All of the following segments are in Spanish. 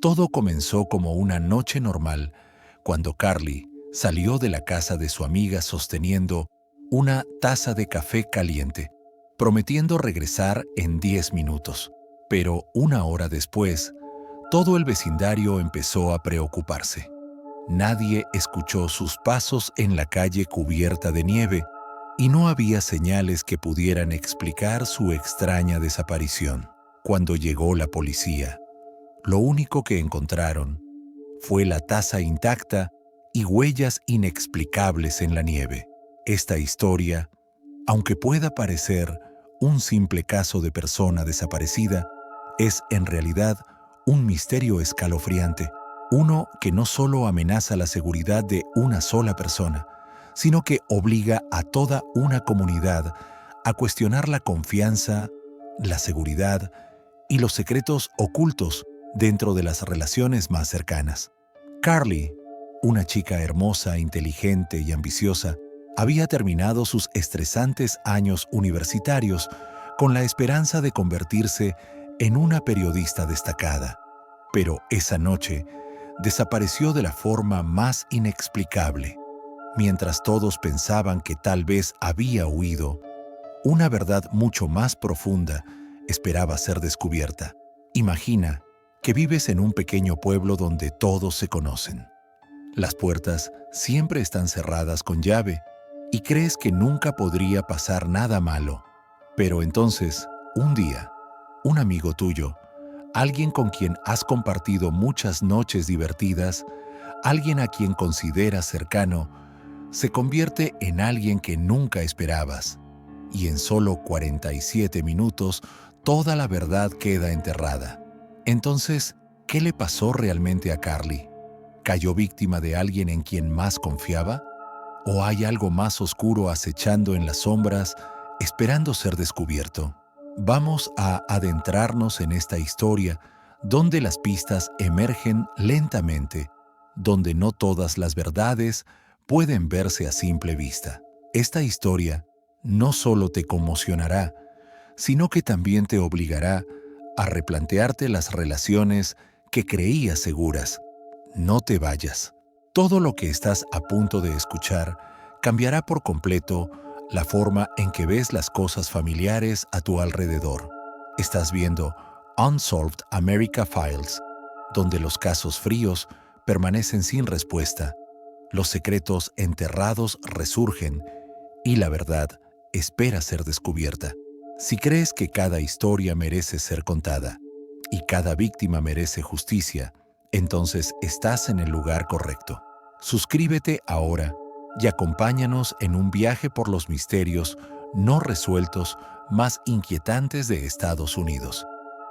Todo comenzó como una noche normal, cuando Carly salió de la casa de su amiga sosteniendo una taza de café caliente, prometiendo regresar en 10 minutos. Pero una hora después, todo el vecindario empezó a preocuparse. Nadie escuchó sus pasos en la calle cubierta de nieve y no había señales que pudieran explicar su extraña desaparición. Cuando llegó la policía, lo único que encontraron fue la taza intacta y huellas inexplicables en la nieve. Esta historia, aunque pueda parecer un simple caso de persona desaparecida, es en realidad un misterio escalofriante, uno que no solo amenaza la seguridad de una sola persona, sino que obliga a toda una comunidad a cuestionar la confianza, la seguridad y los secretos ocultos dentro de las relaciones más cercanas. Carly, una chica hermosa, inteligente y ambiciosa, había terminado sus estresantes años universitarios con la esperanza de convertirse en una periodista destacada. Pero esa noche desapareció de la forma más inexplicable. Mientras todos pensaban que tal vez había huido, una verdad mucho más profunda esperaba ser descubierta. Imagina que vives en un pequeño pueblo donde todos se conocen. Las puertas siempre están cerradas con llave y crees que nunca podría pasar nada malo. Pero entonces, un día, un amigo tuyo, alguien con quien has compartido muchas noches divertidas, alguien a quien consideras cercano, se convierte en alguien que nunca esperabas. Y en solo 47 minutos, toda la verdad queda enterrada. Entonces, ¿qué le pasó realmente a Carly? ¿Cayó víctima de alguien en quien más confiaba? ¿O hay algo más oscuro acechando en las sombras, esperando ser descubierto? Vamos a adentrarnos en esta historia, donde las pistas emergen lentamente, donde no todas las verdades pueden verse a simple vista. Esta historia no solo te conmocionará, sino que también te obligará a replantearte las relaciones que creías seguras. No te vayas. Todo lo que estás a punto de escuchar cambiará por completo la forma en que ves las cosas familiares a tu alrededor. Estás viendo Unsolved America Files, donde los casos fríos permanecen sin respuesta, los secretos enterrados resurgen y la verdad espera ser descubierta. Si crees que cada historia merece ser contada y cada víctima merece justicia, entonces estás en el lugar correcto. Suscríbete ahora y acompáñanos en un viaje por los misterios no resueltos más inquietantes de Estados Unidos.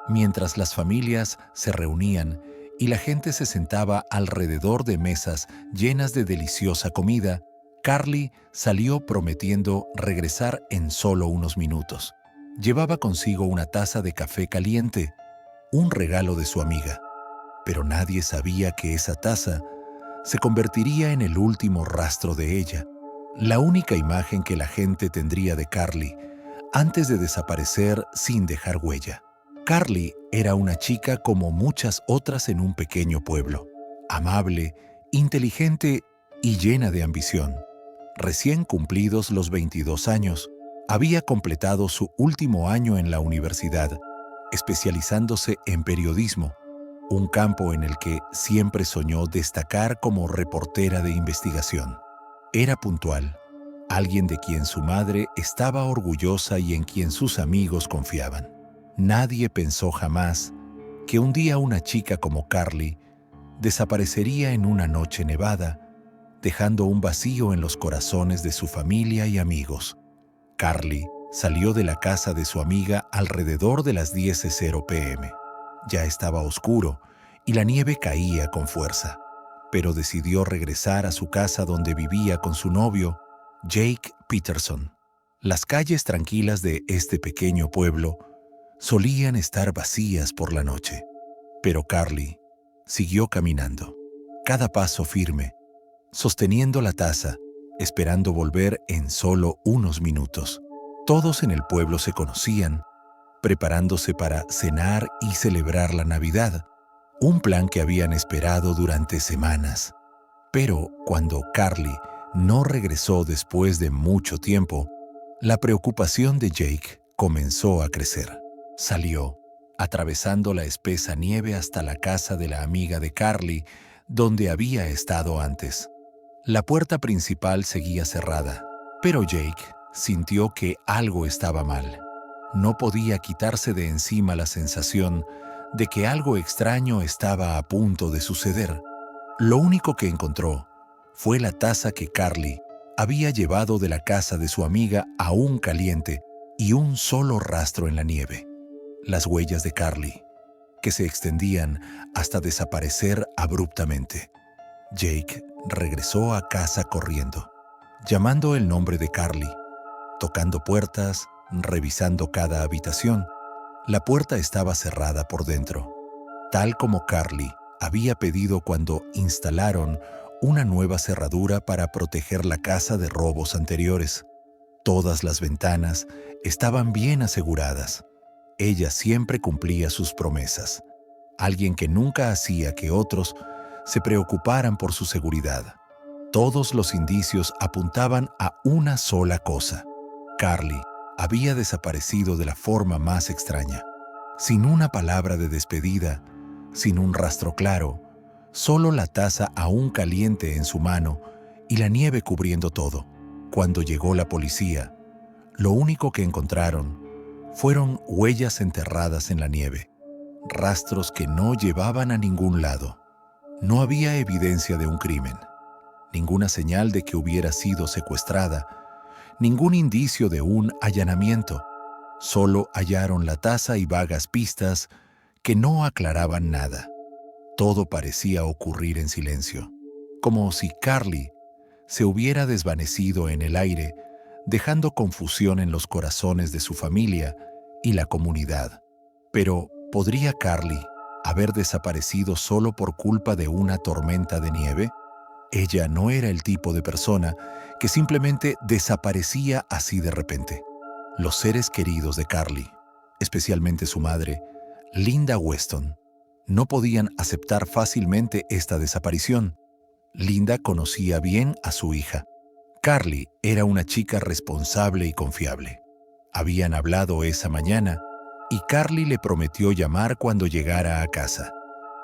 Mientras las familias se reunían y la gente se sentaba alrededor de mesas llenas de deliciosa comida, Carly salió prometiendo regresar en solo unos minutos. Llevaba consigo una taza de café caliente, un regalo de su amiga. Pero nadie sabía que esa taza se convertiría en el último rastro de ella, la única imagen que la gente tendría de Carly antes de desaparecer sin dejar huella. Carly era una chica como muchas otras en un pequeño pueblo, amable, inteligente y llena de ambición. Recién cumplidos los 22 años, había completado su último año en la universidad, especializándose en periodismo, un campo en el que siempre soñó destacar como reportera de investigación. Era puntual, alguien de quien su madre estaba orgullosa y en quien sus amigos confiaban. Nadie pensó jamás que un día una chica como Carly desaparecería en una noche nevada, dejando un vacío en los corazones de su familia y amigos. Carly salió de la casa de su amiga alrededor de las 10:00 p.m. Ya estaba oscuro y la nieve caía con fuerza, pero decidió regresar a su casa donde vivía con su novio, Jake Peterson. Las calles tranquilas de este pequeño pueblo solían estar vacías por la noche, pero Carly siguió caminando, cada paso firme, sosteniendo la taza, esperando volver en solo unos minutos. Todos en el pueblo se conocían, preparándose para cenar y celebrar la Navidad, un plan que habían esperado durante semanas. Pero cuando Carly no regresó después de mucho tiempo, la preocupación de Jake comenzó a crecer. Salió, atravesando la espesa nieve hasta la casa de la amiga de Carly, donde había estado antes. La puerta principal seguía cerrada, pero Jake sintió que algo estaba mal. No podía quitarse de encima la sensación de que algo extraño estaba a punto de suceder. Lo único que encontró fue la taza que Carly había llevado de la casa de su amiga aún caliente y un solo rastro en la nieve. Las huellas de Carly, que se extendían hasta desaparecer abruptamente. Jake regresó a casa corriendo, llamando el nombre de Carly, tocando puertas, revisando cada habitación. La puerta estaba cerrada por dentro, tal como Carly había pedido cuando instalaron una nueva cerradura para proteger la casa de robos anteriores. Todas las ventanas estaban bien aseguradas. Ella siempre cumplía sus promesas. Alguien que nunca hacía que otros se preocuparan por su seguridad. Todos los indicios apuntaban a una sola cosa. Carly había desaparecido de la forma más extraña, sin una palabra de despedida, sin un rastro claro, solo la taza aún caliente en su mano y la nieve cubriendo todo. Cuando llegó la policía, lo único que encontraron fueron huellas enterradas en la nieve, rastros que no llevaban a ningún lado. No había evidencia de un crimen, ninguna señal de que hubiera sido secuestrada, ningún indicio de un allanamiento. Solo hallaron la taza y vagas pistas que no aclaraban nada. Todo parecía ocurrir en silencio, como si Carly se hubiera desvanecido en el aire, dejando confusión en los corazones de su familia y la comunidad. Pero, ¿podría Carly haber desaparecido solo por culpa de una tormenta de nieve? Ella no era el tipo de persona que simplemente desaparecía así de repente. Los seres queridos de Carly, especialmente su madre, Linda Weston, no podían aceptar fácilmente esta desaparición. Linda conocía bien a su hija. Carly era una chica responsable y confiable. Habían hablado esa mañana y Carly le prometió llamar cuando llegara a casa.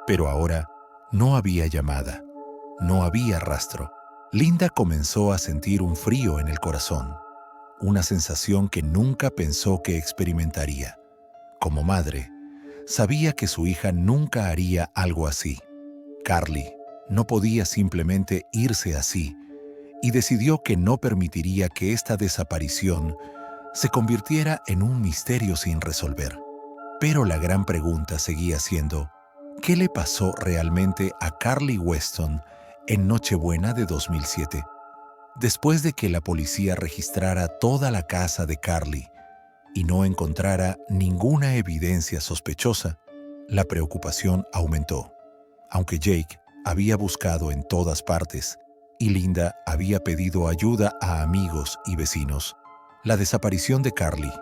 Pero ahora no había llamada, no había rastro. Linda comenzó a sentir un frío en el corazón, una sensación que nunca pensó que experimentaría. Como madre, sabía que su hija nunca haría algo así. Carly no podía simplemente irse así y decidió que no permitiría que esta desaparición se convirtiera en un misterio sin resolver. Pero la gran pregunta seguía siendo, ¿qué le pasó realmente a Carly Weston en Nochebuena de 2007? Después de que la policía registrara toda la casa de Carly y no encontrara ninguna evidencia sospechosa, la preocupación aumentó. Aunque Jake había buscado en todas partes y Linda había pedido ayuda a amigos y vecinos, la desaparición de Carly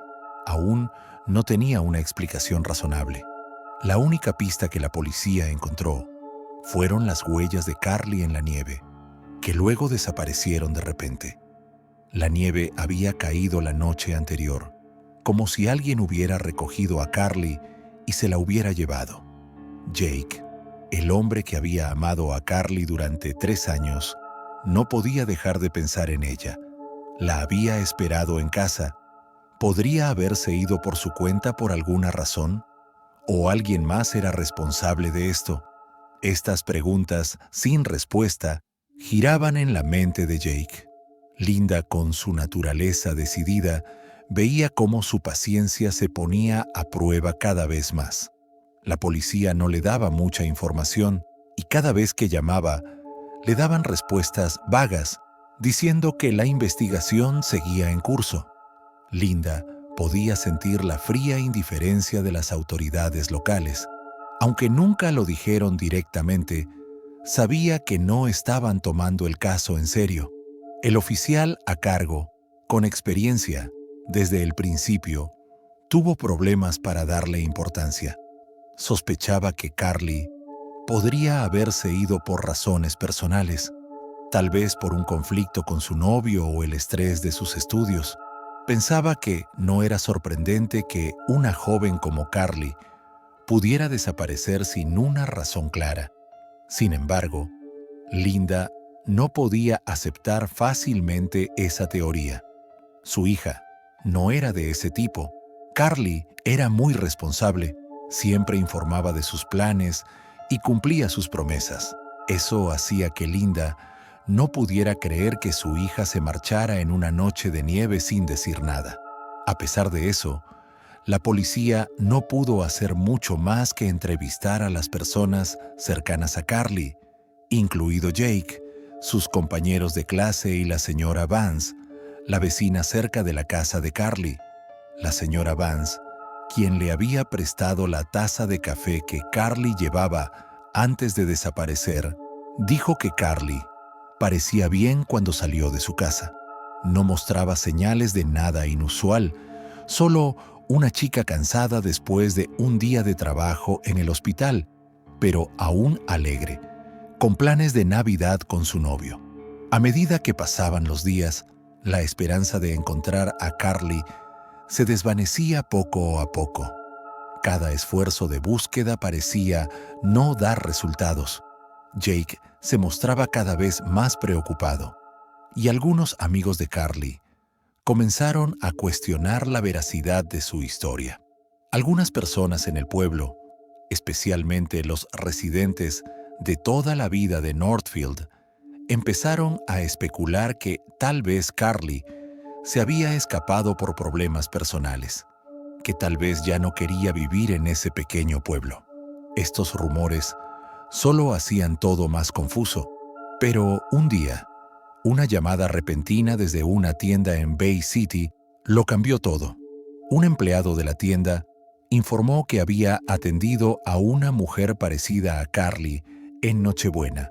aún no tenía una explicación razonable. La única pista que la policía encontró fueron las huellas de Carly en la nieve, que luego desaparecieron de repente. La nieve había caído la noche anterior, como si alguien hubiera recogido a Carly y se la hubiera llevado. Jake, el hombre que había amado a Carly durante 3 años, no podía dejar de pensar en ella. La había esperado en casa. ¿Podría haberse ido por su cuenta por alguna razón? ¿O alguien más era responsable de esto? Estas preguntas, sin respuesta, giraban en la mente de Jake. Linda, con su naturaleza decidida, veía cómo su paciencia se ponía a prueba cada vez más. La policía no le daba mucha información y cada vez que llamaba, le daban respuestas vagas, diciendo que la investigación seguía en curso. Linda podía sentir la fría indiferencia de las autoridades locales. Aunque nunca lo dijeron directamente, sabía que no estaban tomando el caso en serio. El oficial a cargo, con experiencia, desde el principio, tuvo problemas para darle importancia. Sospechaba que Carly podría haberse ido por razones personales, tal vez por un conflicto con su novio o el estrés de sus estudios. Pensaba que no era sorprendente que una joven como Carly pudiera desaparecer sin una razón clara. Sin embargo, Linda no podía aceptar fácilmente esa teoría. Su hija no era de ese tipo. Carly era muy responsable, siempre informaba de sus planes y cumplía sus promesas. Eso hacía que Linda no pudiera creer que su hija se marchara en una noche de nieve sin decir nada. A pesar de eso, la policía no pudo hacer mucho más que entrevistar a las personas cercanas a Carly, incluido Jake, sus compañeros de clase y la señora Vance, la vecina cerca de la casa de Carly. La señora Vance, quien le había prestado la taza de café que Carly llevaba antes de desaparecer, dijo que Carly parecía bien cuando salió de su casa. No mostraba señales de nada inusual, solo una chica cansada después de un día de trabajo en el hospital, pero aún alegre, con planes de Navidad con su novio. A medida que pasaban los días, la esperanza de encontrar a Carly se desvanecía poco a poco. Cada esfuerzo de búsqueda parecía no dar resultados. Jake se mostraba cada vez más preocupado, y algunos amigos de Carly comenzaron a cuestionar la veracidad de su historia. Algunas personas en el pueblo, especialmente los residentes de toda la vida de Northfield, empezaron a especular que tal vez Carly se había escapado por problemas personales, que tal vez ya no quería vivir en ese pequeño pueblo. Estos rumores solo hacían todo más confuso, pero un día, una llamada repentina desde una tienda en Bay City lo cambió todo. Un empleado de la tienda informó que había atendido a una mujer parecida a Carly en Nochebuena.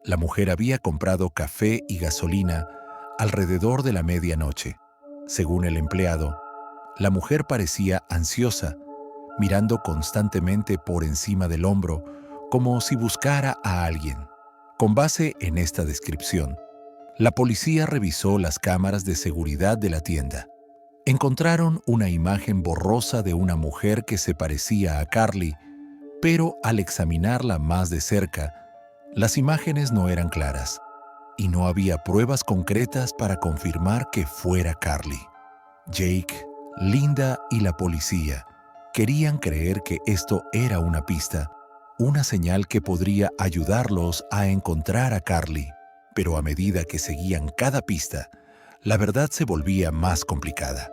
La mujer había comprado café y gasolina alrededor de la medianoche. Según el empleado, la mujer parecía ansiosa, mirando constantemente por encima del hombro, como si buscara a alguien. Con base en esta descripción, la policía revisó las cámaras de seguridad de la tienda. Encontraron una imagen borrosa de una mujer que se parecía a Carly, pero al examinarla más de cerca, las imágenes no eran claras y no había pruebas concretas para confirmar que fuera Carly. Jake, Linda y la policía querían creer que esto era una pista, una señal que podría ayudarlos a encontrar a Carly, pero a medida que seguían cada pista, la verdad se volvía más complicada.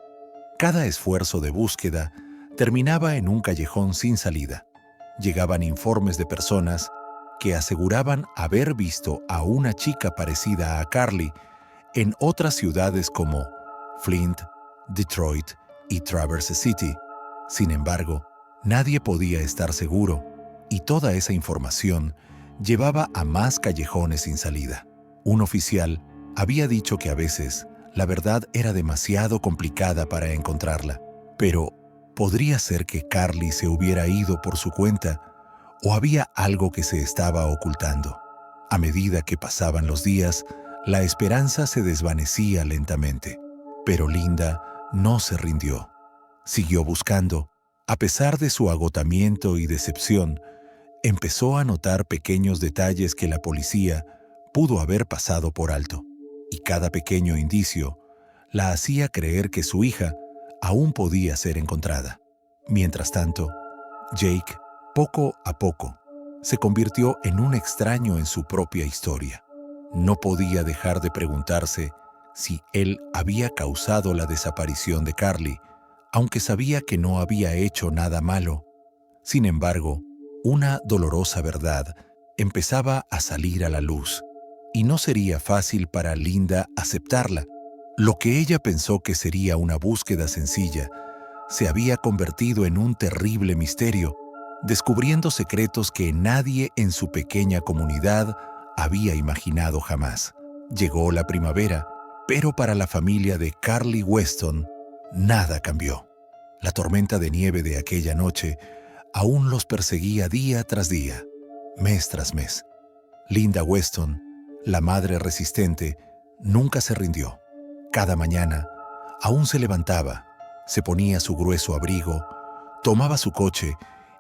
Cada esfuerzo de búsqueda terminaba en un callejón sin salida. Llegaban informes de personas que aseguraban haber visto a una chica parecida a Carly en otras ciudades como Flint, Detroit y Traverse City. Sin embargo, nadie podía estar seguro, y toda esa información llevaba a más callejones sin salida. Un oficial había dicho que a veces la verdad era demasiado complicada para encontrarla, pero podría ser que Carly se hubiera ido por su cuenta o había algo que se estaba ocultando. A medida que pasaban los días, la esperanza se desvanecía lentamente, pero Linda no se rindió. Siguió buscando. A pesar de su agotamiento y decepción, empezó a notar pequeños detalles que la policía pudo haber pasado por alto, y cada pequeño indicio la hacía creer que su hija aún podía ser encontrada. Mientras tanto, Jake, poco a poco, se convirtió en un extraño en su propia historia. No podía dejar de preguntarse si él había causado la desaparición de Carly, aunque sabía que no había hecho nada malo. Sin embargo, una dolorosa verdad empezaba a salir a la luz, y no sería fácil para Linda aceptarla. Lo que ella pensó que sería una búsqueda sencilla se había convertido en un terrible misterio, descubriendo secretos que nadie en su pequeña comunidad había imaginado jamás. Llegó la primavera, pero para la familia de Carly Weston, nada cambió. La tormenta de nieve de aquella noche aún los perseguía día tras día. mes tras mes. Linda Weston, la madre resistente, nunca se rindió. Cada mañana, aún se levantaba, se ponía su grueso abrigo, tomaba su coche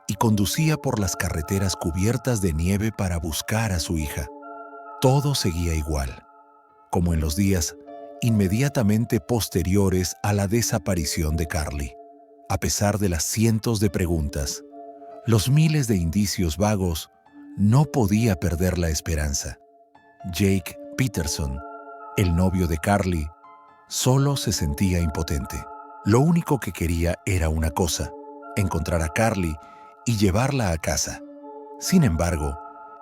y conducía por las carreteras cubiertas de nieve para buscar a su hija. Todo seguía igual, como en los días inmediatamente posteriores a la desaparición de Carly. A pesar de las cientos de preguntas, los miles de indicios vagos, no podía perder la esperanza. Jake Peterson, el novio de Carly, solo se sentía impotente. Lo único que quería era una cosa: encontrar a Carly y llevarla a casa. Sin embargo,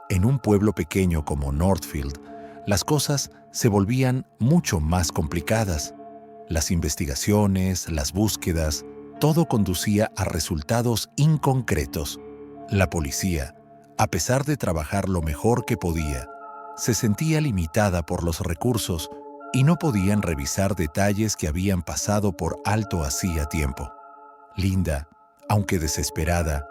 en un pueblo pequeño como Northfield, las cosas se volvían mucho más complicadas. Las investigaciones, las búsquedas, todo conducía a resultados inconcretos. La policía, a pesar de trabajar lo mejor que podía, se sentía limitada por los recursos y no podían revisar detalles que habían pasado por alto hacía tiempo. Linda, aunque desesperada,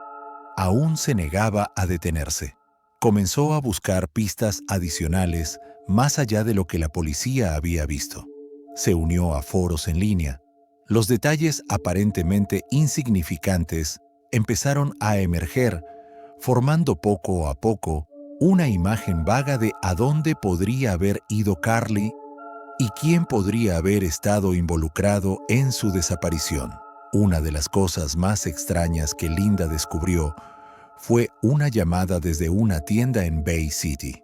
aún se negaba a detenerse. Comenzó a buscar pistas adicionales más allá de lo que la policía había visto. Se unió a foros en línea. Los detalles aparentemente insignificantes empezaron a emerger, formando poco a poco una imagen vaga de a dónde podría haber ido Carly y quién podría haber estado involucrado en su desaparición. Una de las cosas más extrañas que Linda descubrió fue una llamada desde una tienda en Bay City.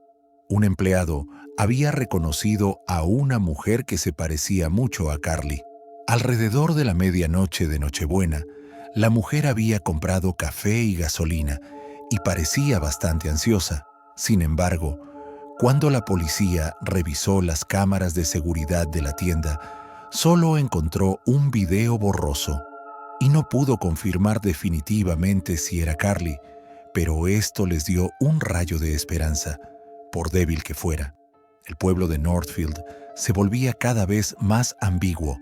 Un empleado había reconocido a una mujer que se parecía mucho a Carly. Alrededor de la medianoche de Nochebuena, la mujer había comprado café y gasolina y parecía bastante ansiosa. Sin embargo, cuando la policía revisó las cámaras de seguridad de la tienda, solo encontró un video borroso y no pudo confirmar definitivamente si era Carly, pero esto les dio un rayo de esperanza, por débil que fuera. El pueblo de Northfield se volvía cada vez más ambiguo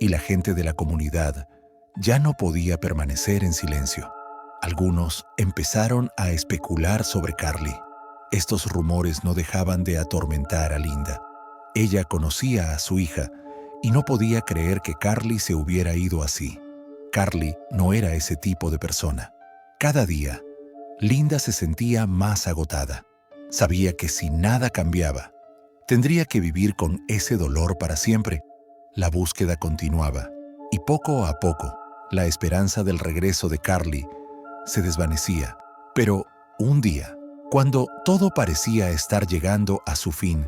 y la gente de la comunidad ya no podía permanecer en silencio. Algunos empezaron a especular sobre Carly. Estos rumores no dejaban de atormentar a Linda. Ella conocía a su hija y no podía creer que Carly se hubiera ido así. Carly no era ese tipo de persona. Cada día, Linda se sentía más agotada. Sabía que si nada cambiaba, tendría que vivir con ese dolor para siempre. La búsqueda continuaba, y poco a poco, la esperanza del regreso de Carly se desvanecía. Pero un día, cuando todo parecía estar llegando a su fin,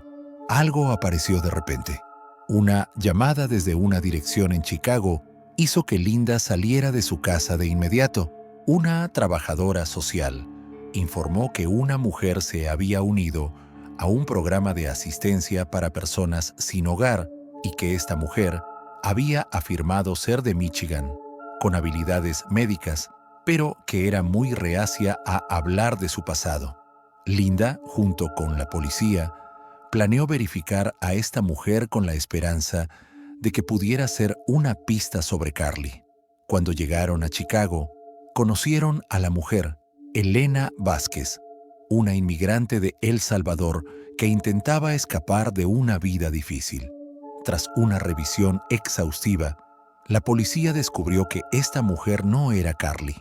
algo apareció de repente. Una llamada desde una dirección en Chicago hizo que Linda saliera de su casa de inmediato. Una trabajadora social informó que una mujer se había unido a un programa de asistencia para personas sin hogar y que esta mujer había afirmado ser de Michigan, con habilidades médicas, pero que era muy reacia a hablar de su pasado. Linda, junto con la policía, planeó verificar a esta mujer con la esperanza de que pudiera ser una pista sobre Carly. Cuando llegaron a Chicago, conocieron a la mujer, Elena Vázquez, una inmigrante de El Salvador que intentaba escapar de una vida difícil. Tras una revisión exhaustiva, la policía descubrió que esta mujer no era Carly.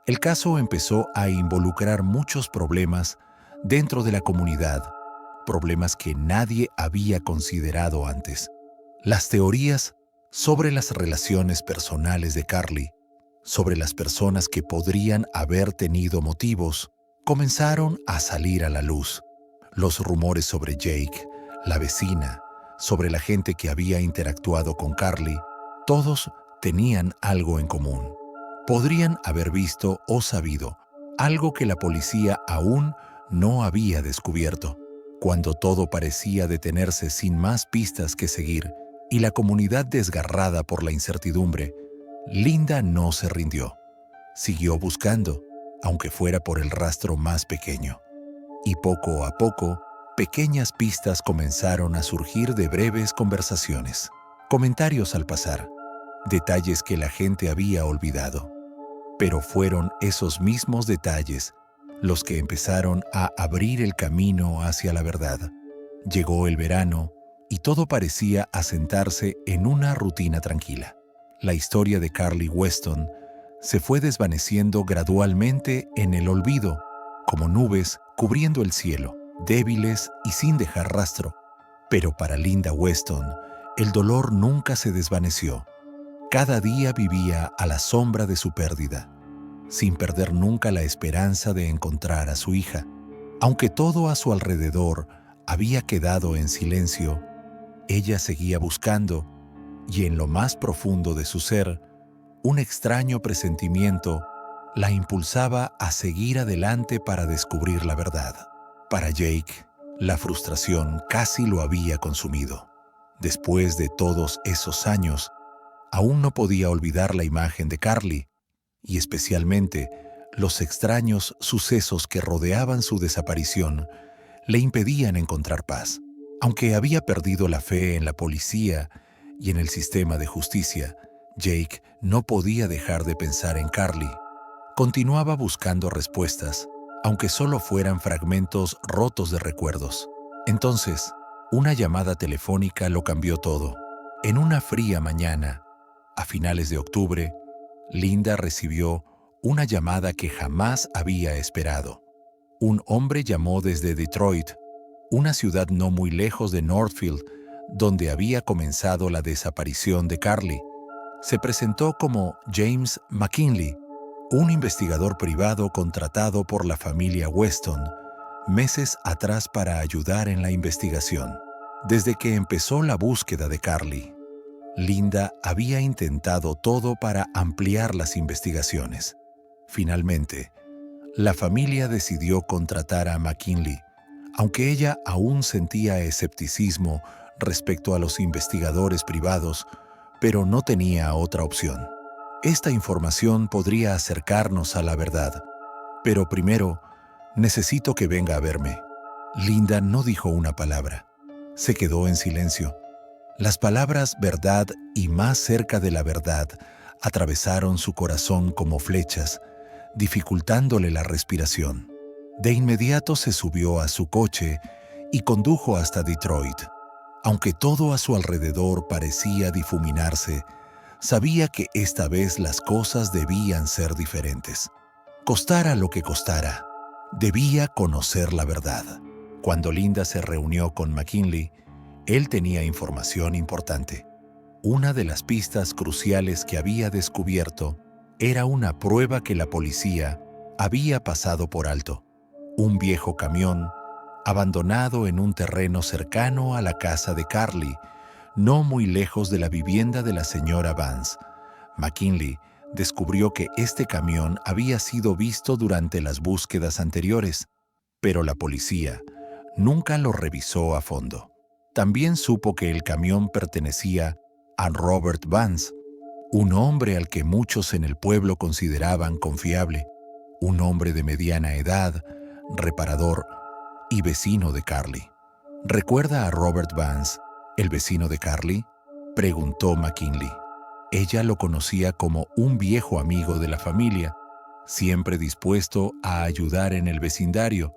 El caso empezó a involucrar muchos problemas dentro de la comunidad, problemas que nadie había considerado antes. Las teorías sobre las relaciones personales de Carly, sobre las personas que podrían haber tenido motivos, comenzaron a salir a la luz. Los rumores sobre Jake, la vecina, sobre la gente que había interactuado con Carly, todos tenían algo en común. Podrían haber visto o sabido algo que la policía aún no había descubierto. Cuando todo parecía detenerse sin más pistas que seguir y la comunidad desgarrada por la incertidumbre, Linda no se rindió. Siguió buscando, aunque fuera por el rastro más pequeño. Y poco a poco, pequeñas pistas comenzaron a surgir de breves conversaciones, comentarios al pasar, detalles que la gente había olvidado. Pero fueron esos mismos detalles los que empezaron a abrir el camino hacia la verdad. Llegó el verano y todo parecía asentarse en una rutina tranquila. La historia de Carly Weston se fue desvaneciendo gradualmente en el olvido, como nubes cubriendo el cielo, débiles y sin dejar rastro. Pero para Linda Weston, el dolor nunca se desvaneció. Cada día vivía a la sombra de su pérdida, sin perder nunca la esperanza de encontrar a su hija. Aunque todo a su alrededor había quedado en silencio, ella seguía buscando, y en lo más profundo de su ser, un extraño presentimiento la impulsaba a seguir adelante para descubrir la verdad. Para Jake, la frustración casi lo había consumido. Después de todos esos años, aún no podía olvidar la imagen de Carly, y especialmente los extraños sucesos que rodeaban su desaparición le impedían encontrar paz. Aunque había perdido la fe en la policía y en el sistema de justicia, Jake no podía dejar de pensar en Carly. Continuaba buscando respuestas, aunque solo fueran fragmentos rotos de recuerdos. Entonces, una llamada telefónica lo cambió todo. En una fría mañana, a finales de octubre, Linda recibió una llamada que jamás había esperado. Un hombre llamó desde Detroit, una ciudad no muy lejos de Northfield, donde había comenzado la desaparición de Carly. Se presentó como James McKinley, un investigador privado contratado por la familia Weston meses atrás para ayudar en la investigación. Desde que empezó la búsqueda de Carly, Linda había intentado todo para ampliar las investigaciones. Finalmente, la familia decidió contratar a McKinley, aunque ella aún sentía escepticismo respecto a los investigadores privados, pero no tenía otra opción. Esta información podría acercarnos a la verdad, pero primero necesito que venga a verme. Linda no dijo una palabra. Se quedó en silencio. Las palabras verdad y más cerca de la verdad atravesaron su corazón como flechas, dificultándole la respiración. De inmediato se subió a su coche y condujo hasta Detroit. Aunque todo a su alrededor parecía difuminarse, sabía que esta vez las cosas debían ser diferentes. Costara lo que costara, debía conocer la verdad. Cuando Linda se reunió con McKinley, él tenía información importante. Una de las pistas cruciales que había descubierto era una prueba que la policía había pasado por alto. Un viejo camión, abandonado en un terreno cercano a la casa de Carly, no muy lejos de la vivienda de la señora Vance. McKinley descubrió que este camión había sido visto durante las búsquedas anteriores, pero la policía nunca lo revisó a fondo. También supo que el camión pertenecía a Robert Vance, un hombre al que muchos en el pueblo consideraban confiable, un hombre de mediana edad, reparador y vecino de Carly. ¿Recuerda a Robert Vance, el vecino de Carly?, preguntó McKinley. Ella lo conocía como un viejo amigo de la familia, siempre dispuesto a ayudar en el vecindario,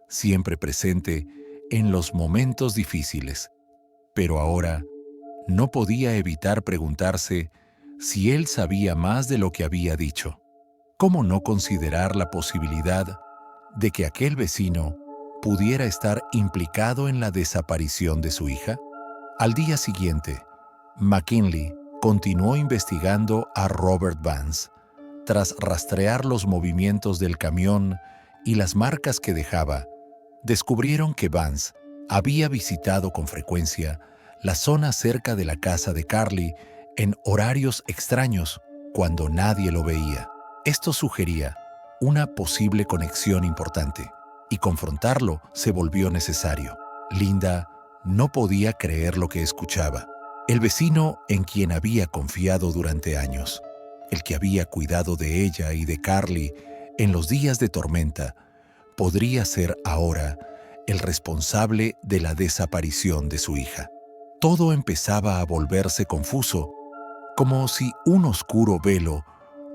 siempre presente en los momentos difíciles. Pero ahora no podía evitar preguntarse si él sabía más de lo que había dicho. ¿Cómo no considerar la posibilidad de que aquel vecino pudiera estar implicado en la desaparición de su hija? Al día siguiente, McKinley continuó investigando a Robert Vance. Tras rastrear los movimientos del camión y las marcas que dejaba, descubrieron que Vance había visitado con frecuencia la zona cerca de la casa de Carly en horarios extraños cuando nadie lo veía. Esto sugería una posible conexión importante, y confrontarlo se volvió necesario. Linda no podía creer lo que escuchaba. El vecino en quien había confiado durante años, el que había cuidado de ella y de Carly en los días de tormenta, podría ser ahora el responsable de la desaparición de su hija. Todo empezaba a volverse confuso, como si un oscuro velo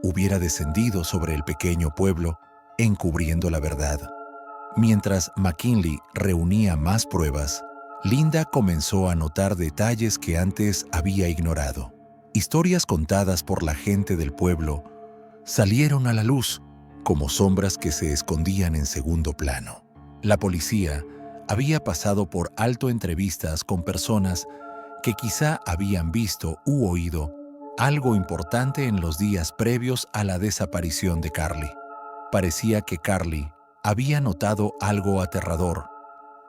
hubiera descendido sobre el pequeño pueblo, encubriendo la verdad. Mientras McKinley reunía más pruebas, Linda comenzó a notar detalles que antes había ignorado. Historias contadas por la gente del pueblo salieron a la luz como sombras que se escondían en segundo plano. La policía había pasado por alto entrevistas con personas que quizá habían visto u oído algo importante en los días previos a la desaparición de Carly. Parecía que Carly había notado algo aterrador,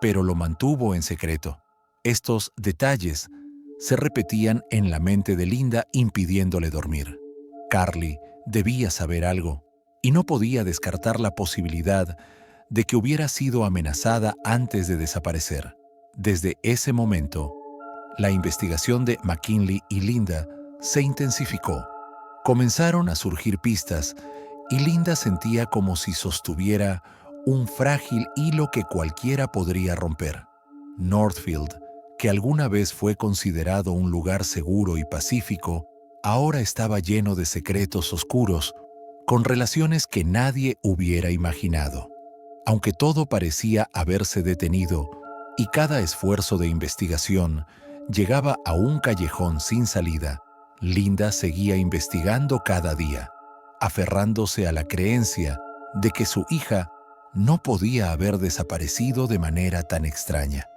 pero lo mantuvo en secreto. Estos detalles se repetían en la mente de Linda, impidiéndole dormir. Carly debía saber algo y no podía descartar la posibilidad de que hubiera sido amenazada antes de desaparecer. Desde ese momento, la investigación de McKinley y Linda se intensificó. Comenzaron a surgir pistas y Linda sentía como si sostuviera un frágil hilo que cualquiera podría romper. Northfield, que alguna vez fue considerado un lugar seguro y pacífico, ahora estaba lleno de secretos oscuros, con relaciones que nadie hubiera imaginado. Aunque todo parecía haberse detenido y cada esfuerzo de investigación llegaba a un callejón sin salida, Linda seguía investigando cada día, aferrándose a la creencia de que su hija no podía haber desaparecido de manera tan extraña.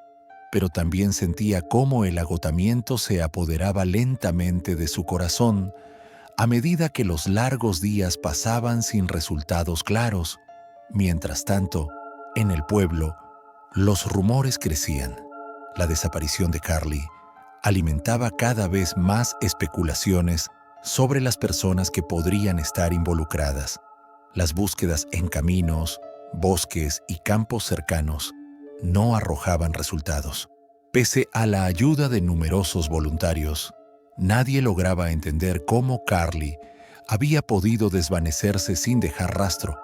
Pero también sentía cómo el agotamiento se apoderaba lentamente de su corazón a medida que los largos días pasaban sin resultados claros. Mientras tanto, en el pueblo, los rumores crecían. La desaparición de Carly alimentaba cada vez más especulaciones sobre las personas que podrían estar involucradas. Las búsquedas en caminos, bosques y campos cercanos no arrojaban resultados. Pese a la ayuda de numerosos voluntarios, nadie lograba entender cómo Carly había podido desvanecerse sin dejar rastro.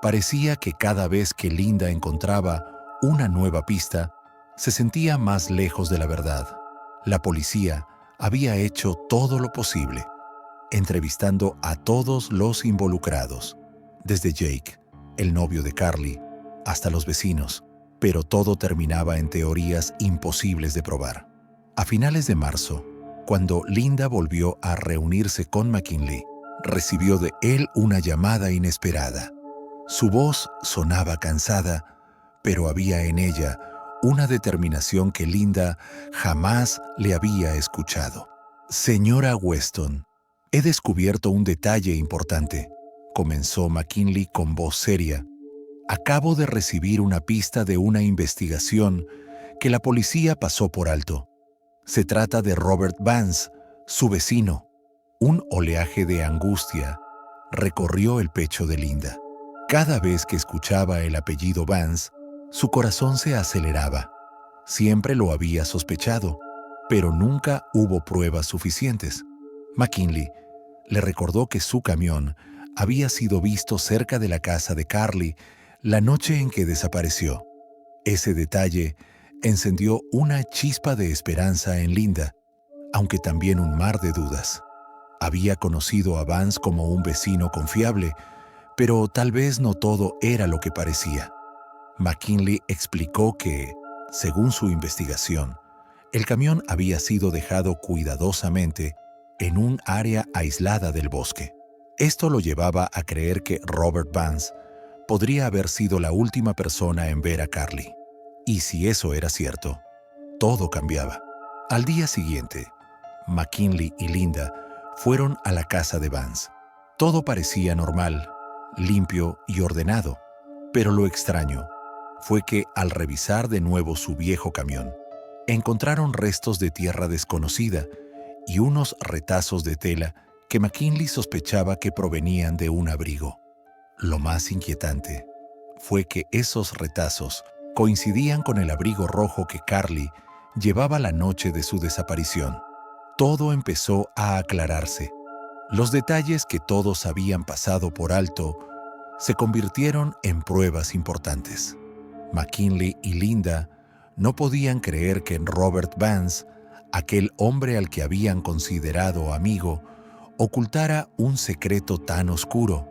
Parecía que cada vez que Linda encontraba una nueva pista, se sentía más lejos de la verdad. La policía había hecho todo lo posible, entrevistando a todos los involucrados, desde Jake, el novio de Carly, hasta los vecinos, pero todo terminaba en teorías imposibles de probar. A finales de marzo, cuando Linda volvió a reunirse con McKinley, recibió de él una llamada inesperada. Su voz sonaba cansada, pero había en ella una determinación que Linda jamás le había escuchado. «Señora Weston, he descubierto un detalle importante», comenzó McKinley con voz seria. «Acabo de recibir una pista de una investigación que la policía pasó por alto. Se trata de Robert Vance, su vecino». Un oleaje de angustia recorrió el pecho de Linda. Cada vez que escuchaba el apellido Vance, su corazón se aceleraba. Siempre lo había sospechado, pero nunca hubo pruebas suficientes. McKinley le recordó que su camión había sido visto cerca de la casa de Carly la noche en que desapareció. Ese detalle encendió una chispa de esperanza en Linda, aunque también un mar de dudas. Había conocido a Vance como un vecino confiable, pero tal vez no todo era lo que parecía. McKinley explicó que, según su investigación, el camión había sido dejado cuidadosamente en un área aislada del bosque. Esto lo llevaba a creer que Robert Vance podría haber sido la última persona en ver a Carly. Y si eso era cierto, todo cambiaba. Al día siguiente, McKinley y Linda fueron a la casa de Vance. Todo parecía normal, limpio y ordenado, pero lo extraño fue que al revisar de nuevo su viejo camión, encontraron restos de tierra desconocida y unos retazos de tela que McKinley sospechaba que provenían de un abrigo. Lo más inquietante fue que esos retazos coincidían con el abrigo rojo que Carly llevaba la noche de su desaparición. Todo empezó a aclararse. Los detalles que todos habían pasado por alto se convirtieron en pruebas importantes. McKinley y Linda no podían creer que Robert Vance, aquel hombre al que habían considerado amigo, ocultara un secreto tan oscuro.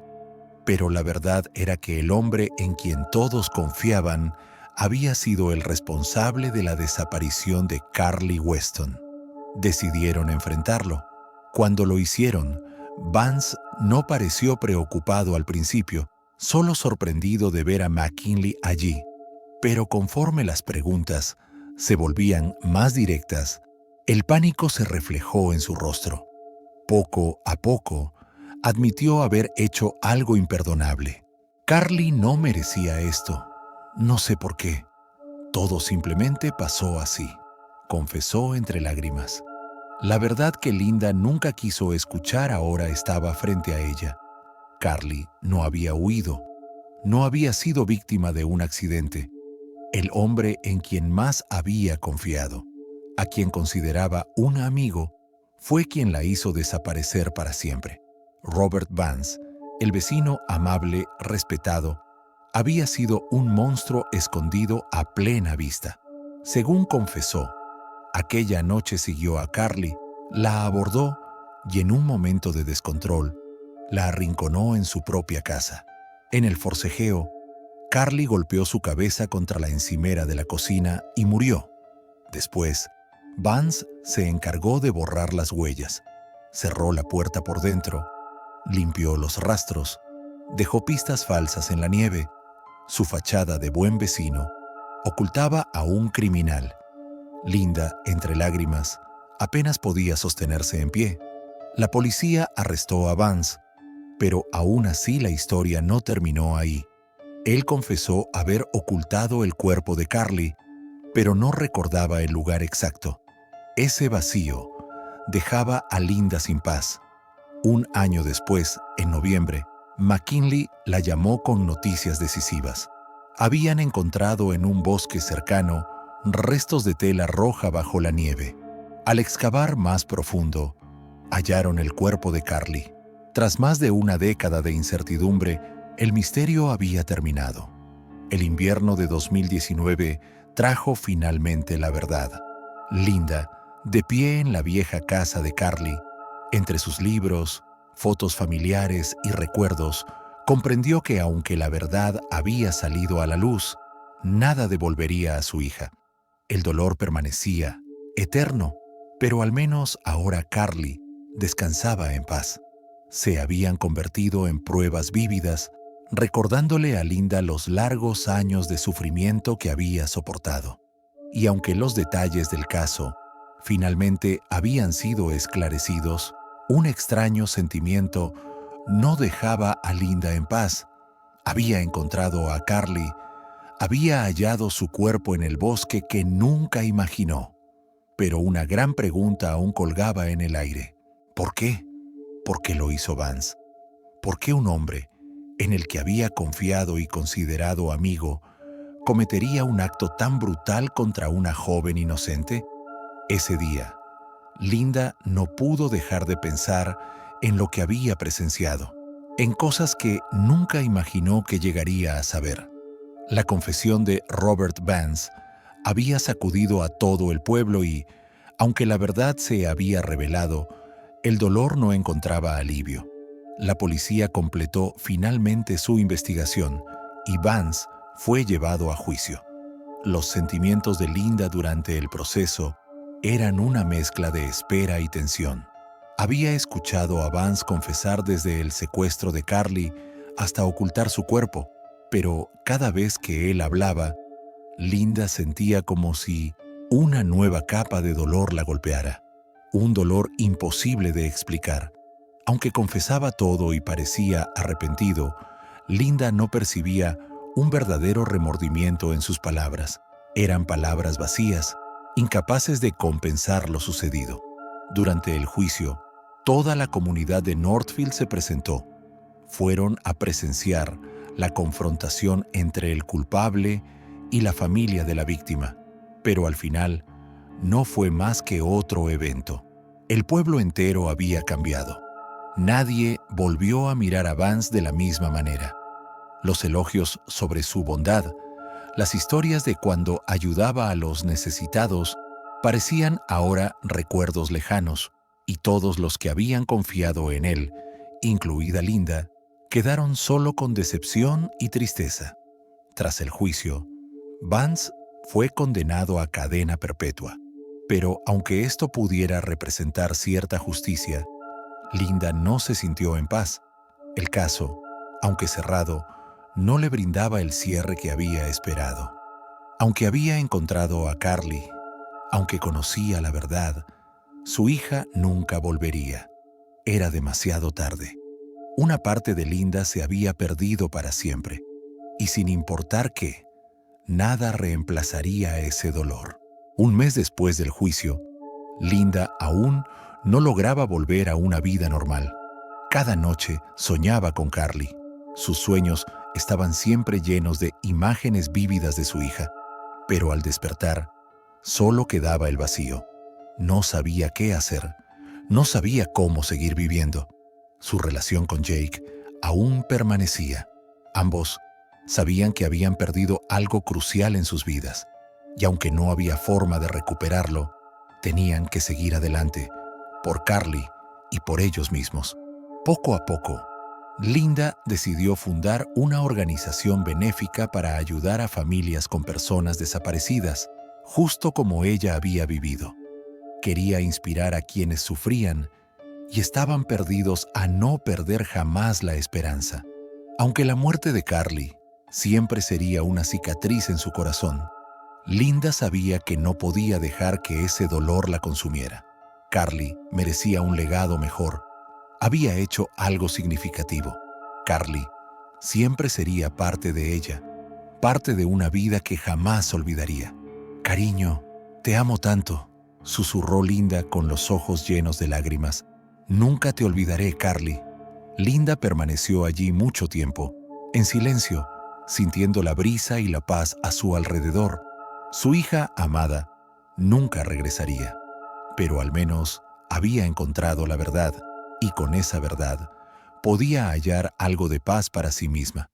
Pero la verdad era que el hombre en quien todos confiaban había sido el responsable de la desaparición de Carly Weston. Decidieron enfrentarlo. Cuando lo hicieron, Vance no pareció preocupado al principio, solo sorprendido de ver a McKinley allí. Pero conforme las preguntas se volvían más directas, el pánico se reflejó en su rostro. Poco a poco, admitió haber hecho algo imperdonable. Carly no merecía esto. No sé por qué. Todo simplemente pasó así, confesó entre lágrimas. La verdad que Linda nunca quiso escuchar ahora estaba frente a ella. Carly no había huido, no había sido víctima de un accidente. El hombre en quien más había confiado, a quien consideraba un amigo, fue quien la hizo desaparecer para siempre. Robert Vance, el vecino amable, respetado, había sido un monstruo escondido a plena vista. Según confesó, aquella noche siguió a Carly, la abordó y en un momento de descontrol, la arrinconó en su propia casa. En el forcejeo, Carly golpeó su cabeza contra la encimera de la cocina y murió. Después, Vance se encargó de borrar las huellas, cerró la puerta por dentro, limpió los rastros, dejó pistas falsas en la nieve. Su fachada de buen vecino ocultaba a un criminal. Linda, entre lágrimas, apenas podía sostenerse en pie. La policía arrestó a Vance, pero aún así la historia no terminó ahí. Él confesó haber ocultado el cuerpo de Carly, pero no recordaba el lugar exacto. Ese vacío dejaba a Linda sin paz. Un año después, en noviembre, McKinley la llamó con noticias decisivas. Habían encontrado en un bosque cercano restos de tela roja bajo la nieve. Al excavar más profundo, hallaron el cuerpo de Carly. Tras más de una década de incertidumbre, el misterio había terminado. El invierno de 2019 trajo finalmente la verdad. Linda, de pie en la vieja casa de Carly, entre sus libros, fotos familiares y recuerdos, comprendió que aunque la verdad había salido a la luz, nada devolvería a su hija. El dolor permanecía, eterno, pero al menos ahora Carly descansaba en paz. Se habían convertido en pruebas vívidas, recordándole a Linda los largos años de sufrimiento que había soportado. Y aunque los detalles del caso finalmente habían sido esclarecidos, un extraño sentimiento no dejaba a Linda en paz. Había encontrado a Carly, había hallado su cuerpo en el bosque que nunca imaginó. Pero una gran pregunta aún colgaba en el aire. ¿Por qué? ¿Por qué lo hizo Vance? ¿Por qué un hombre, en el que había confiado y considerado amigo, cometería un acto tan brutal contra una joven inocente? Ese día, Linda no pudo dejar de pensar en lo que había presenciado, en cosas que nunca imaginó que llegaría a saber. La confesión de Robert Vance había sacudido a todo el pueblo y, aunque la verdad se había revelado, el dolor no encontraba alivio. La policía completó finalmente su investigación y Vance fue llevado a juicio. Los sentimientos de Linda durante el proceso eran una mezcla de espera y tensión. Había escuchado a Vance confesar desde el secuestro de Carly hasta ocultar su cuerpo, pero cada vez que él hablaba, Linda sentía como si una nueva capa de dolor la golpeara. Un dolor imposible de explicar. Aunque confesaba todo y parecía arrepentido, Linda no percibía un verdadero remordimiento en sus palabras. Eran palabras vacías, incapaces de compensar lo sucedido. Durante el juicio, toda la comunidad de Northfield se presentó. Fueron a presenciar la confrontación entre el culpable y la familia de la víctima, pero al final no fue más que otro evento. El pueblo entero había cambiado. Nadie volvió a mirar a Vance de la misma manera. Los elogios sobre su bondad, las historias de cuando ayudaba a los necesitados, parecían ahora recuerdos lejanos, y todos los que habían confiado en él, incluida Linda, quedaron solo con decepción y tristeza. Tras el juicio, Vance fue condenado a cadena perpetua. Pero aunque esto pudiera representar cierta justicia, Linda no se sintió en paz. El caso, aunque cerrado, no le brindaba el cierre que había esperado. Aunque había encontrado a Carly, aunque conocía la verdad, su hija nunca volvería. Era demasiado tarde. Una parte de Linda se había perdido para siempre, y sin importar qué, nada reemplazaría ese dolor. Un mes después del juicio, Linda aún no lograba volver a una vida normal. Cada noche soñaba con Carly. Sus sueños estaban siempre llenos de imágenes vívidas de su hija, pero al despertar, solo quedaba el vacío. No sabía qué hacer, no sabía cómo seguir viviendo. Su relación con Jake aún permanecía. Ambos sabían que habían perdido algo crucial en sus vidas, y aunque no había forma de recuperarlo, tenían que seguir adelante, por Carly y por ellos mismos. Poco a poco, Linda decidió fundar una organización benéfica para ayudar a familias con personas desaparecidas, justo como ella había vivido. Quería inspirar a quienes sufrían y estaban perdidos a no perder jamás la esperanza. Aunque la muerte de Carly siempre sería una cicatriz en su corazón, Linda sabía que no podía dejar que ese dolor la consumiera. Carly merecía un legado mejor. Había hecho algo significativo. Carly siempre sería parte de ella, parte de una vida que jamás olvidaría. «Cariño, te amo tanto», susurró Linda con los ojos llenos de lágrimas. «Nunca te olvidaré, Carly». Linda permaneció allí mucho tiempo, en silencio, sintiendo la brisa y la paz a su alrededor. Su hija amada nunca regresaría, pero al menos había encontrado la verdad, y con esa verdad podía hallar algo de paz para sí misma.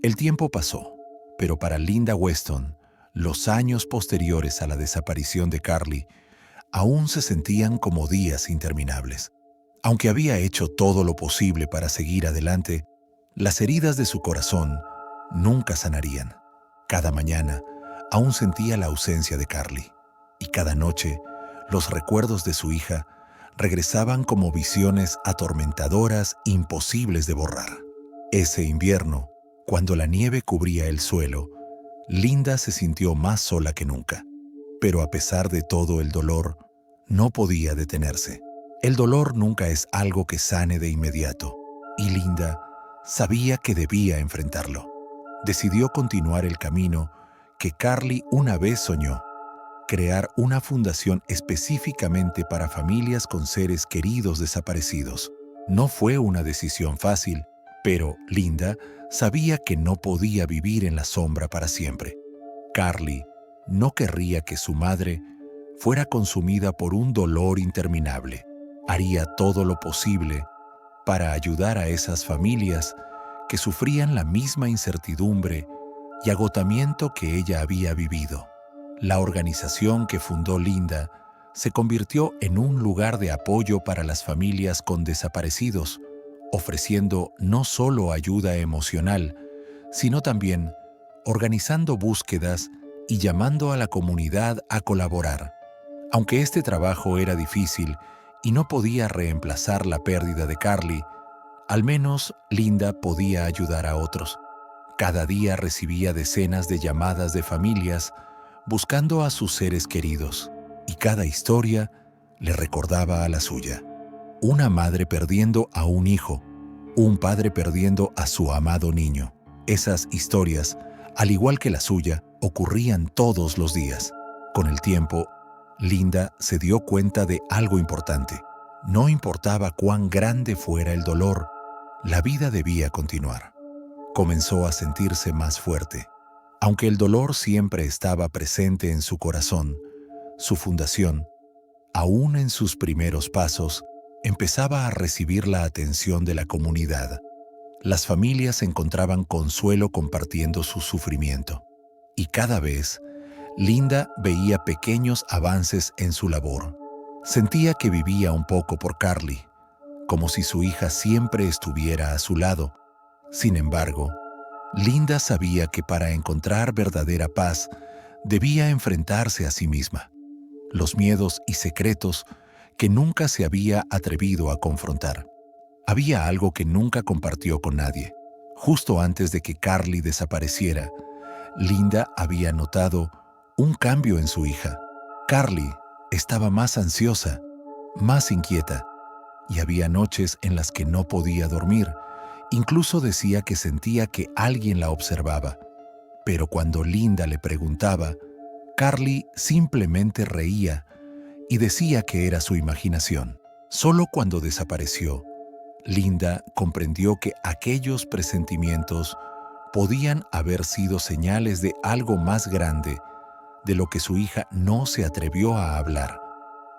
El tiempo pasó, pero para Linda Weston, los años posteriores a la desaparición de Carly aún se sentían como días interminables. Aunque había hecho todo lo posible para seguir adelante, las heridas de su corazón nunca sanarían. Cada mañana aún sentía la ausencia de Carly, y cada noche los recuerdos de su hija regresaban como visiones atormentadoras imposibles de borrar. Ese invierno, cuando la nieve cubría el suelo, Linda se sintió más sola que nunca. Pero a pesar de todo el dolor, no podía detenerse. El dolor nunca es algo que sane de inmediato, y Linda sabía que debía enfrentarlo. Decidió continuar el camino que Carly una vez soñó: crear una fundación específicamente para familias con seres queridos desaparecidos. No fue una decisión fácil, pero Linda sabía que no podía vivir en la sombra para siempre. Carly no querría que su madre fuera consumida por un dolor interminable. Haría todo lo posible para ayudar a esas familias que sufrían la misma incertidumbre y agotamiento que ella había vivido. La organización que fundó Linda se convirtió en un lugar de apoyo para las familias con desaparecidos, ofreciendo no solo ayuda emocional, sino también organizando búsquedas y llamando a la comunidad a colaborar. Aunque este trabajo era difícil y no podía reemplazar la pérdida de Carly, al menos Linda podía ayudar a otros. Cada día recibía decenas de llamadas de familias buscando a sus seres queridos, y cada historia le recordaba a la suya. Una madre perdiendo a un hijo, un padre perdiendo a su amado niño. Esas historias, al igual que la suya, ocurrían todos los días. Con el tiempo, Linda se dio cuenta de algo importante. No importaba cuán grande fuera el dolor, la vida debía continuar. Comenzó a sentirse más fuerte. Aunque el dolor siempre estaba presente en su corazón, su fundación, aún en sus primeros pasos, empezaba a recibir la atención de la comunidad. Las familias encontraban consuelo compartiendo su sufrimiento. Y cada vez, Linda veía pequeños avances en su labor. Sentía que vivía un poco por Carly, como si su hija siempre estuviera a su lado, Sin embargo, Linda sabía que para encontrar verdadera paz debía enfrentarse a sí misma, los miedos y secretos que nunca se había atrevido a confrontar. Había algo que nunca compartió con nadie. Justo antes de que Carly desapareciera, Linda había notado un cambio en su hija. Carly estaba más ansiosa, más inquieta, y había noches en las que no podía dormir. Incluso decía que sentía que alguien la observaba. Pero cuando Linda le preguntaba, Carly simplemente reía y decía que era su imaginación. Solo cuando desapareció, Linda comprendió que aquellos presentimientos podían haber sido señales de algo más grande de lo que su hija no se atrevió a hablar.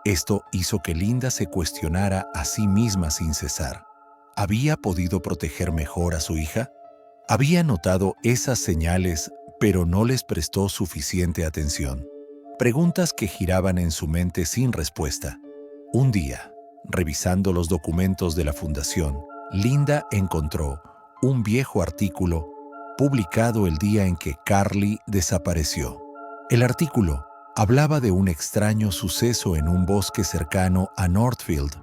Esto hizo que Linda se cuestionara a sí misma sin cesar. ¿Había podido proteger mejor a su hija? Había notado esas señales, pero no les prestó suficiente atención. Preguntas que giraban en su mente sin respuesta. Un día, revisando los documentos de la fundación, Linda encontró un viejo artículo publicado el día en que Carly desapareció. El artículo hablaba de un extraño suceso en un bosque cercano a Northfield,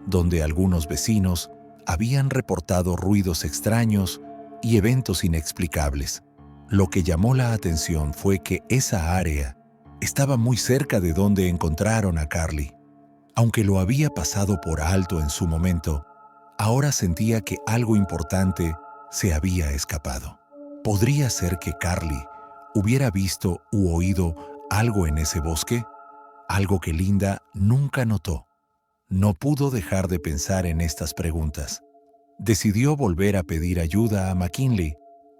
donde algunos vecinos habían reportado ruidos extraños y eventos inexplicables. Lo que llamó la atención fue que esa área estaba muy cerca de donde encontraron a Carly. Aunque lo había pasado por alto en su momento, ahora sentía que algo importante se había escapado. ¿Podría ser que Carly hubiera visto u oído algo en ese bosque? Algo que Linda nunca notó. No pudo dejar de pensar en estas preguntas. Decidió volver a pedir ayuda a McKinley.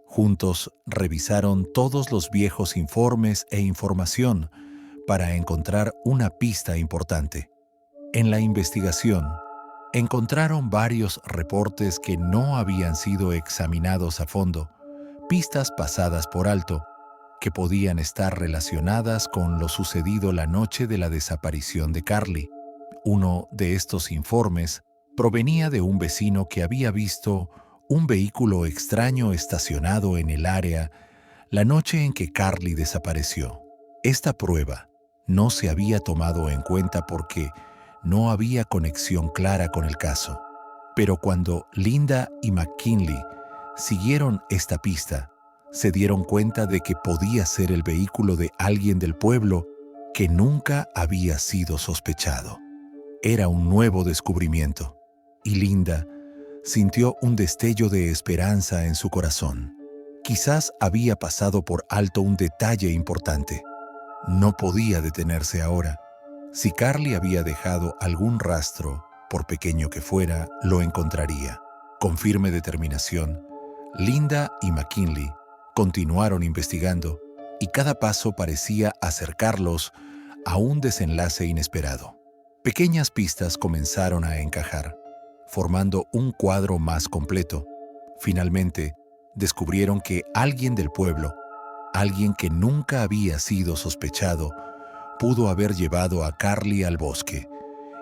Juntos revisaron todos los viejos informes e información para encontrar una pista importante. En la investigación, encontraron varios reportes que no habían sido examinados a fondo, pistas pasadas por alto, que podían estar relacionadas con lo sucedido la noche de la desaparición de Carly. Uno de estos informes provenía de un vecino que había visto un vehículo extraño estacionado en el área la noche en que Carly desapareció. Esta prueba no se había tomado en cuenta porque no había conexión clara con el caso. Pero cuando Linda y McKinley siguieron esta pista, se dieron cuenta de que podía ser el vehículo de alguien del pueblo que nunca había sido sospechado. Era un nuevo descubrimiento, y Linda sintió un destello de esperanza en su corazón. Quizás había pasado por alto un detalle importante. No podía detenerse ahora. Si Carly había dejado algún rastro, por pequeño que fuera, lo encontraría. Con firme determinación, Linda y McKinley continuaron investigando, y cada paso parecía acercarlos a un desenlace inesperado. Pequeñas pistas comenzaron a encajar, formando un cuadro más completo. Finalmente, descubrieron que alguien del pueblo, alguien que nunca había sido sospechado, pudo haber llevado a Carly al bosque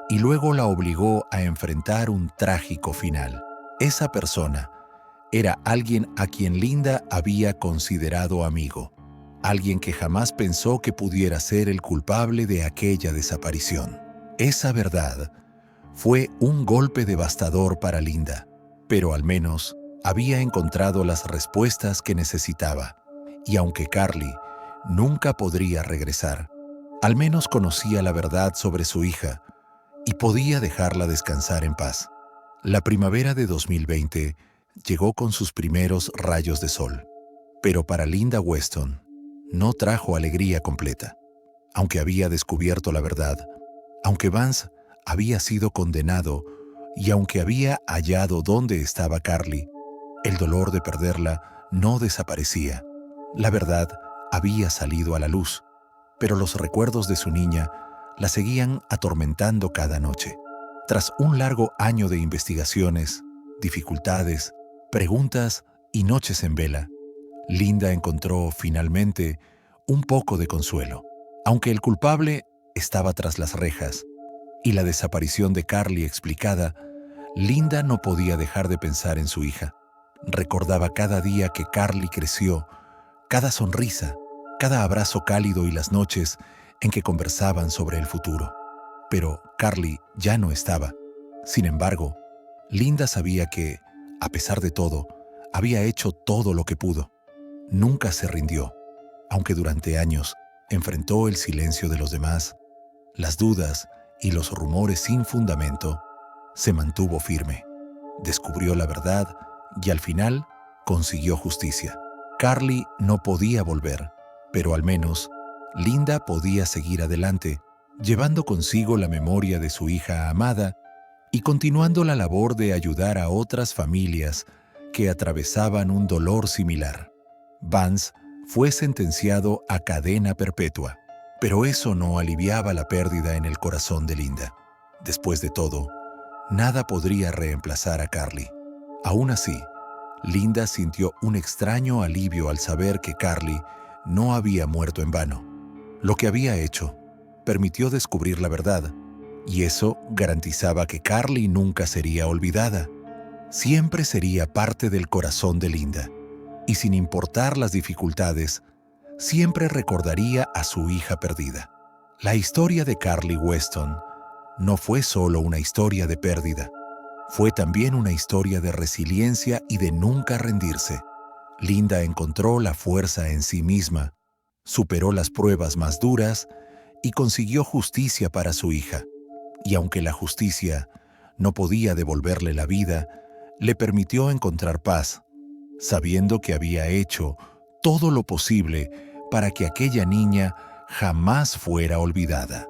y luego la obligó a enfrentar un trágico final. Esa persona era alguien a quien Linda había considerado amigo, alguien que jamás pensó que pudiera ser el culpable de aquella desaparición. Esa verdad fue un golpe devastador para Linda, pero al menos había encontrado las respuestas que necesitaba. Y aunque Carly nunca podría regresar, al menos conocía la verdad sobre su hija y podía dejarla descansar en paz. La primavera de 2020 llegó con sus primeros rayos de sol, pero para Linda Weston no trajo alegría completa. Aunque había descubierto la verdad, aunque Vance había sido condenado y aunque había hallado dónde estaba Carly, el dolor de perderla no desaparecía. La verdad había salido a la luz, pero los recuerdos de su niña la seguían atormentando cada noche. Tras un largo año de investigaciones, dificultades, preguntas y noches en vela, Linda encontró finalmente un poco de consuelo. Aunque el culpable estaba tras las rejas y la desaparición de Carly explicada, Linda no podía dejar de pensar en su hija. Recordaba cada día que Carly creció, cada sonrisa, cada abrazo cálido y las noches en que conversaban sobre el futuro. Pero Carly ya no estaba. Sin embargo, Linda sabía que, a pesar de todo, había hecho todo lo que pudo. Nunca se rindió, aunque durante años enfrentó el silencio de los demás, las dudas y los rumores sin fundamento. Se mantuvo firme, descubrió la verdad y al final consiguió justicia. Carly no podía volver, pero al menos Linda podía seguir adelante, llevando consigo la memoria de su hija amada y continuando la labor de ayudar a otras familias que atravesaban un dolor similar. Vance fue sentenciado a cadena perpetua, pero eso no aliviaba la pérdida en el corazón de Linda. Después de todo, nada podría reemplazar a Carly. Aún así, Linda sintió un extraño alivio al saber que Carly no había muerto en vano. Lo que había hecho permitió descubrir la verdad, y eso garantizaba que Carly nunca sería olvidada. Siempre sería parte del corazón de Linda, y sin importar las dificultades, siempre recordaría a su hija perdida. La historia de Carly Weston no fue solo una historia de pérdida, fue también una historia de resiliencia y de nunca rendirse. Linda encontró la fuerza en sí misma, superó las pruebas más duras y consiguió justicia para su hija. Y aunque la justicia no podía devolverle la vida, le permitió encontrar paz, sabiendo que había hecho todo lo posible para que aquella niña jamás fuera olvidada.